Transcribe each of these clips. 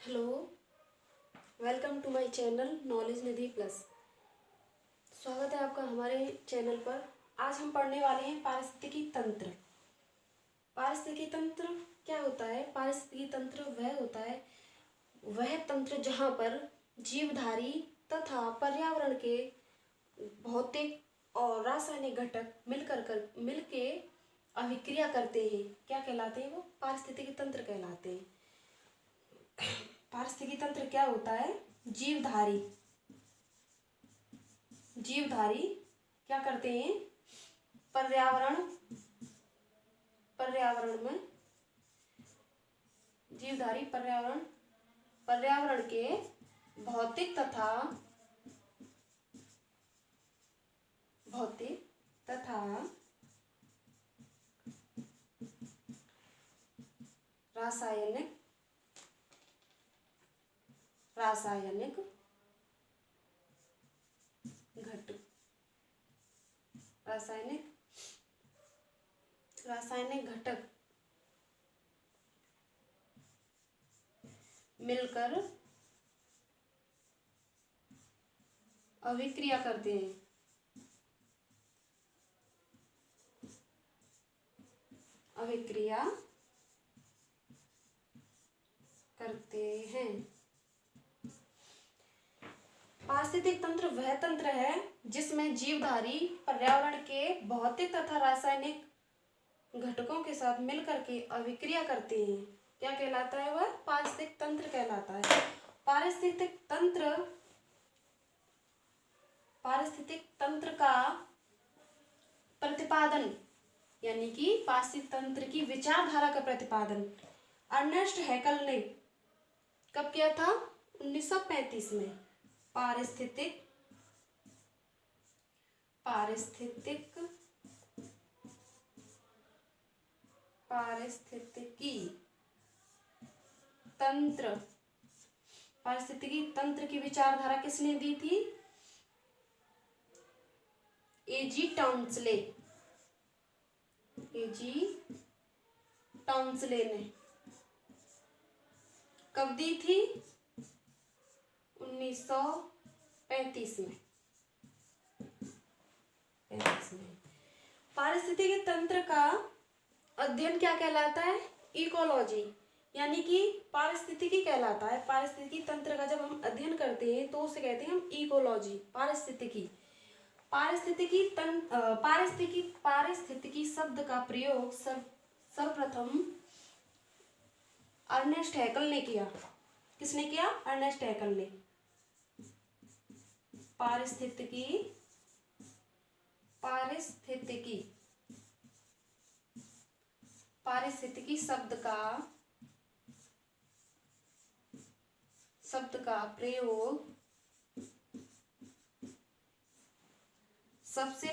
Hello, welcome to my channel knowledge Nidhi plus. स्वागत है आपका हमारे चैनल पर। आज हम पढ़ने वाले हैं पारिस्थितिकी तंत्र। पारिस्थितिकी तंत्र क्या होता है? पारिस्थितिकी तंत्र वह होता है वह तंत्र जहाँ पर जीवधारी तथा पर्यावरण के भौतिक और रासायनिक घटक मिलके अभिक्रिया करते हैं। क्या कहलाते हैं? वो पारिस्थितिकी तंत्र कहलाते हैं। पारिस्थितिकी तंत्र क्या होता है? जीवधारी क्या करते हैं? पर्यावरण में जीवधारी पर्यावरण के भौतिक तथा रासायनिक घटक रासायनिक घटक मिलकर अभिक्रिया करते हैं। पारिस्थितिक तंत्र वह तंत्र है जिसमें जीवधारी पर्यावरण के भौतिक तथा रासायनिक घटकों के साथ मिलकर के अभिक्रिया करते हैं। क्या कहलाता है? वह पारिस्थितिक तंत्र कहलाता है। पारिस्थितिक तंत्र का प्रतिपादन यानी कि पारिस्थितिक तंत्र की विचारधारा का प्रतिपादन अर्नेस्ट हैकल ने कब किया था? 1935 में। पारिस्थितिकी तंत्र की विचारधारा किसने दी थी? एजी टाउंसले ने कब दी थी? 1935 में। पारिस्थितिकी तंत्र का अध्ययन क्या कहलाता है? इकोलॉजी यानी कि पारिस्थितिकी कहलाता है। पारिस्थितिकी तंत्र का जब हम अध्ययन करते हैं तो उसे कहते हैं हम इकोलॉजी। पारिस्थितिकी शब्द का प्रयोग सर्वप्रथम अर्नेस्ट हैकल ने किया। किसने किया? अर्नेस्ट हैकल ने। पारिस्थितिकी शब्द का प्रयोग सबसे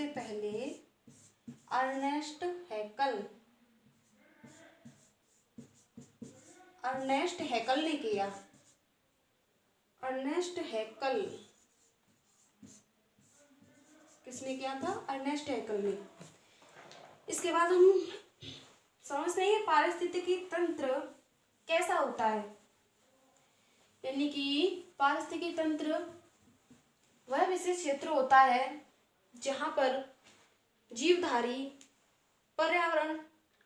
पहले अर्नेस्ट हैकल ने किया। किसने किया था? अर्नेस्ट हैकल ने। इसके बाद हम समझते हैं पारिस्थितिकी तंत्र कैसा होता है। यानी कि पारिस्थितिकी तंत्र वह विशेष क्षेत्र होता है जहाँ पर जीवधारी पर्यावरण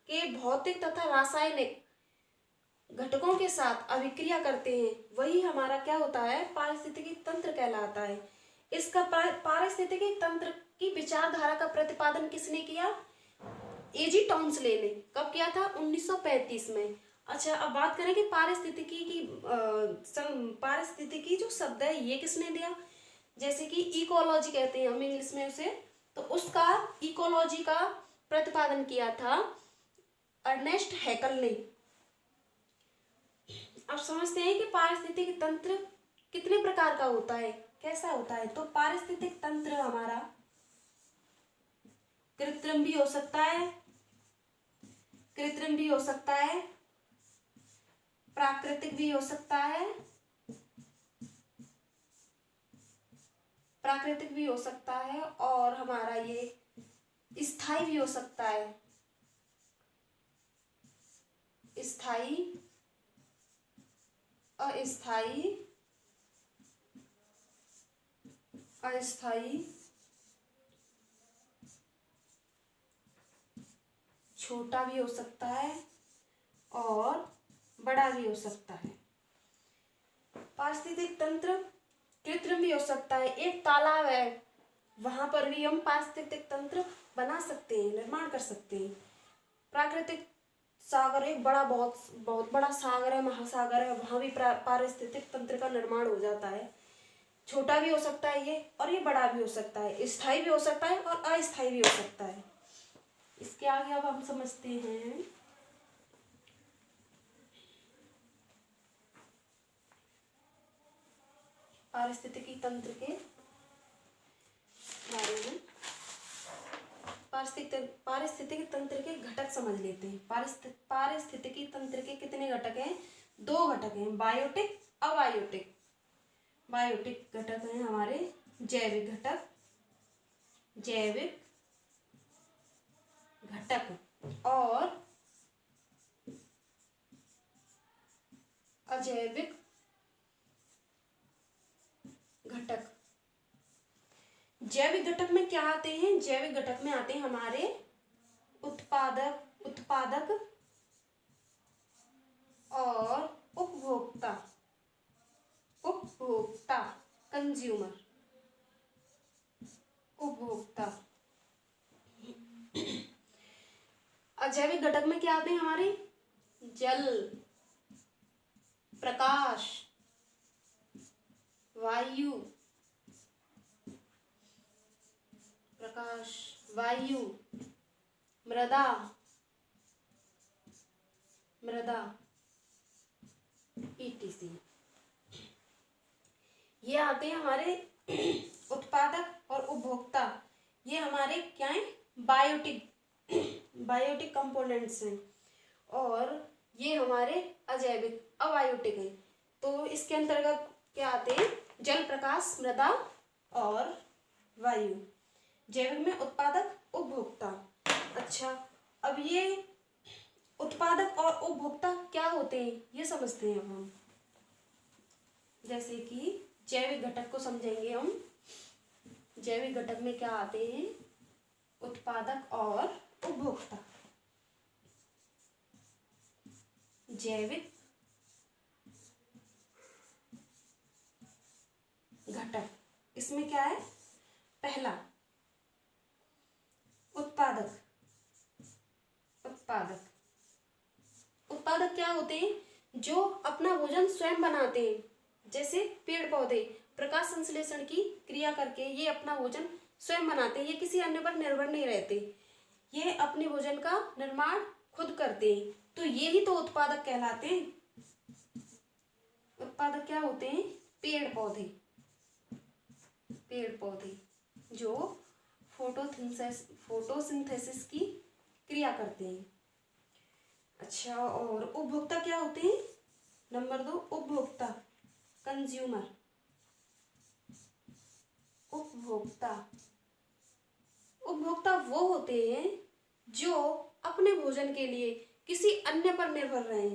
के भौतिक तथा रासायनिक घटकों के साथ अभिक्रिया करते हैं। वही हमारा क्या होता है? पारिस्थितिकी तंत्र कहलाता है। इसका पारिस्थितिकी तंत्र की विचारधारा का प्रतिपादन किसने किया? एजी टाउंसले ने। कब किया था? 1935 में। अच्छा, अब बात करें कि पारिस्थितिकी जो शब्द है ये किसने दिया? जैसे कि इकोलॉजी कहते हैं हम इंग्लिश में उसे, तो उसका इकोलॉजी का प्रतिपादन किया था अर्नेस्ट हैकल ने। अब समझते हैं कि पारिस्थितिकी तंत्र कितने प्रकार का होता है, कैसा होता है। तो पारिस्थितिक तंत्र हमारा कृत्रिम भी हो सकता है, प्राकृतिक भी हो सकता है और हमारा ये स्थायी भी हो सकता है। स्थायी, अस्थायी, अस्थायी, छोटा भी हो सकता है और बड़ा भी हो सकता है। पारिस्थितिक तंत्र कृत्रिम भी हो सकता है। एक तालाब है, वहां पर भी हम पारिस्थितिक तंत्र बना सकते हैं, निर्माण कर सकते हैं। प्राकृतिक सागर, एक बड़ा बहुत बहुत बड़ा सागर है, महासागर है, वहां भी पारिस्थितिक तंत्र का निर्माण हो जाता है। छोटा भी हो सकता है ये, और ये बड़ा भी हो सकता है, स्थायी भी हो सकता है और अस्थायी भी हो सकता है। इसके आगे अब हम समझते हैं पारिस्थितिकी तंत्र के बारे में। पारिस्थितिकी तंत्र के घटक समझ लेते हैं। पारिस्थितिकी तंत्र के कितने घटक हैं? 2 घटक हैं, बायोटिक, अबायोटिक। बायोटिक घटक हैं हमारे जैविक घटक, जैविक घटक और अजैविक घटक। जैविक घटक में क्या आते हैं? जैविक घटक में आते हैं हमारे उत्पादक और उपभोक्ता, कंज्यूमर, उपभोक्ता। अजैविक घटक में क्या आते हैं हमारे? जल, प्रकाश, वायु, मृदा, ETC। ये आते हैं हमारे उत्पादक और उपभोक्ता। ये हमारे क्या है? बायोटिक कंपोनेंट्स हैं। और ये हमारे अजैविक, अबायोटिक हैं। तो इसके अंतर्गत क्या आते हैं? जल, प्रकाश, मृदा और वायु। जैविक में उत्पादक, उपभोक्ता। अच्छा, अब ये उत्पादक और उपभोक्ता क्या होते हैं ये समझते हैं अब हम। जैसे कि जैविक घटक को समझेंगे हम। जैविक घटक में क्या आते हैं? उत्पादक और उपभोक्ता। जैविक घटक, इसमें क्या है? पहला उत्पादक। उत्पादक क्या होते हैं? जो अपना भोजन स्वयं बनाते हैं। जैसे पेड़ पौधे प्रकाश संश्लेषण की क्रिया करके ये अपना भोजन स्वयं बनाते हैं, ये किसी अन्य पर निर्भर नहीं रहते, ये अपने भोजन का निर्माण खुद करते हैं। तो ये ही तो उत्पादक कहलाते हैं। उत्पादक क्या होते हैं? पेड़ पौधे जो फोटोसिंथेसिस की क्रिया करते हैं। अच्छा, और उपभोक्ता क्या होते हैं? नंबर 2 उपभोक्ता, कंज्यूमर। उपभोक्ता वो होते हैं जो अपने भोजन के लिए किसी अन्य पर निर्भर रहे।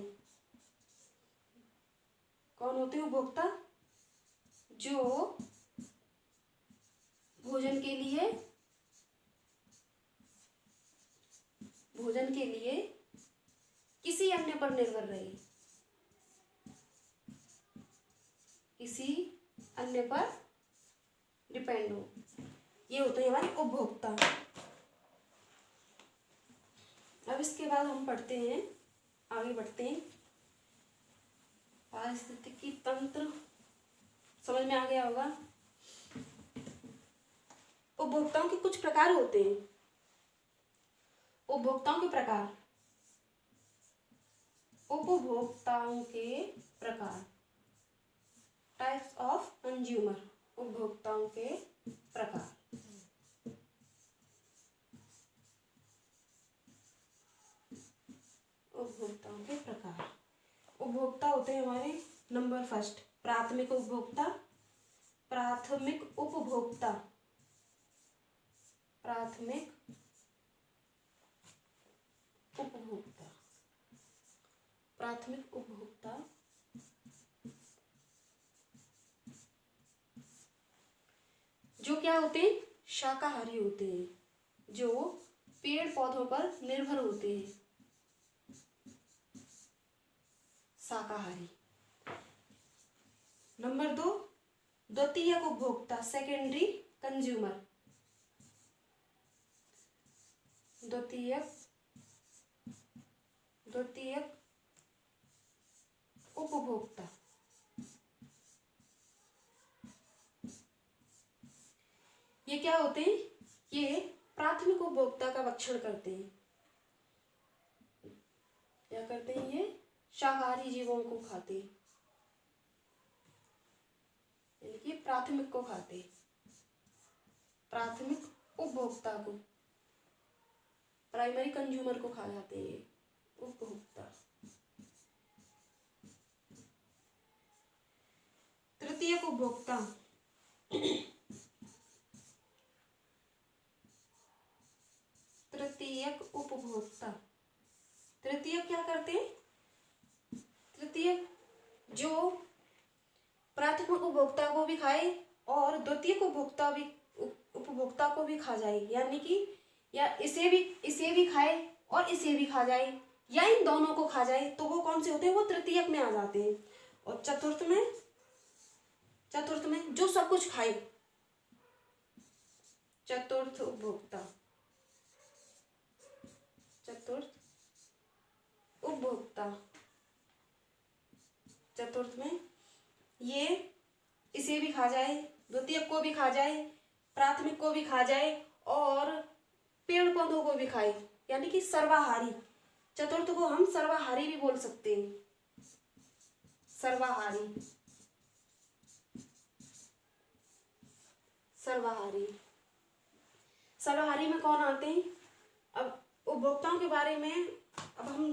कौन होते हैं उपभोक्ता? जो भोजन के लिए किसी अन्य पर निर्भर रहे, किसी अन्य पर डिपेंड हो, ये होते हैं हमारे उपभोक्ता। अब इसके बाद हम पढ़ते हैं, आगे बढ़ते हैं। पारिस्थितिकी तंत्र समझ में आ गया होगा। उपभोक्ताओं के कुछ प्रकार होते हैं। उपभोक्ताओं के प्रकार, टाइप्स ऑफ कंज्यूमर। उपभोक्ताओं के प्रकार। उपभोक्ता होते हैं हमारे नंबर फर्स्ट प्राथमिक उपभोक्ता। प्राथमिक उपभोक्ता जो क्या होते हैं, शाकाहारी होते हैं, जो पेड़ पौधों पर निर्भर होते हैं, शाकाहारी। नंबर 2, द्वितीयक उपभोक्ता, सेकेंडरी कंज्यूमर। द्वितीयक उपभोक्ता ये क्या होते हैं, ये प्राथमिक उपभोक्ता का भक्षण करते हैं। क्या करते हैं, ये शाकाहारी जीवों को खाते हैं, यानी कि प्राथमिक को खाते हैं, प्राथमिक उपभोक्ता को, प्राइमरी कंज्यूमर को खा जाते हैं ये उपभोक्ता। तृतीयक उपभोक्ता तृतीयक क्या करते हैं, तृतीयक जो प्राथमिक उपभोक्ता को भी खाए और द्वितीयक उपभोक्ता को भी खा जाए, यानी कि या इसे भी खाए और इसे भी खा जाए, या इन दोनों को खा जाए, तो वो कौन से होते हैं, वो तृतीयक में आ जाते हैं। और चतुर्थ में जो सब कुछ खाए, चतुर्थ उपभोक्ता। चतुर्थ में ये इसे भी खा जाए, द्वितीयक को भी खा जाए, प्राथमिक को भी खा जाए और पेड़ पौधों को भी खाए, यानी कि सर्वाहारी। चतुर्थ को हम सर्वाहारी भी बोल सकते हैं, सर्वाहारी में कौन आते हैं। अब उपभोक्ताओं के बारे में अब हम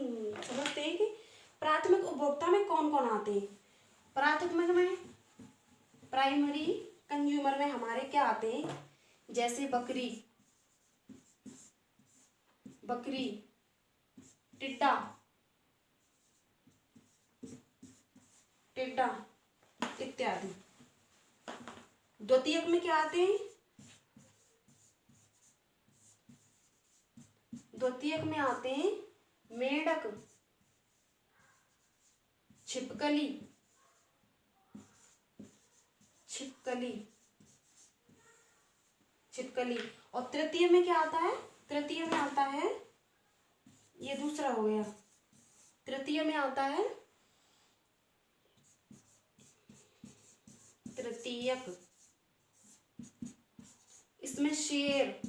समझते हैं कि प्राथमिक उपभोक्ता में कौन कौन आते हैं। प्राथमिक में, प्राइमरी कंज्यूमर में हमारे क्या आते हैं, जैसे बकरी, टिड्डा इत्यादि। द्वितीयक में क्या आते हैं, द्वितीयक में आते हैं मेंढक, छिपकली, और तृतीय में क्या आता है, तृतीय में आता है, ये दूसरा हो गया, तृतीय में आता है तृतीयक, इसमें शेर,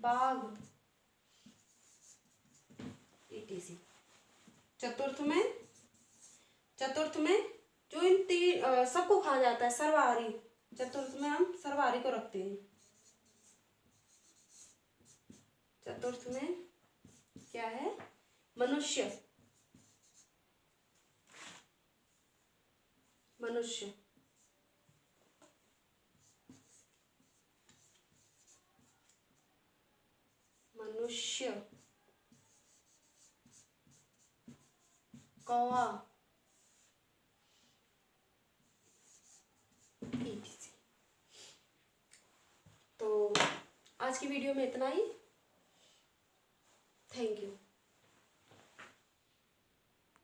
बाघ etc। चतुर्थ में जो इन तीन सबको खा जाता है, सर्वाहारी। चतुर्थ में हम सर्वाहारी को रखते हैं। चतुर्थ में क्या है, मनुष्य, कौवा, तो आज की वीडियो में इतना ही। Thank you.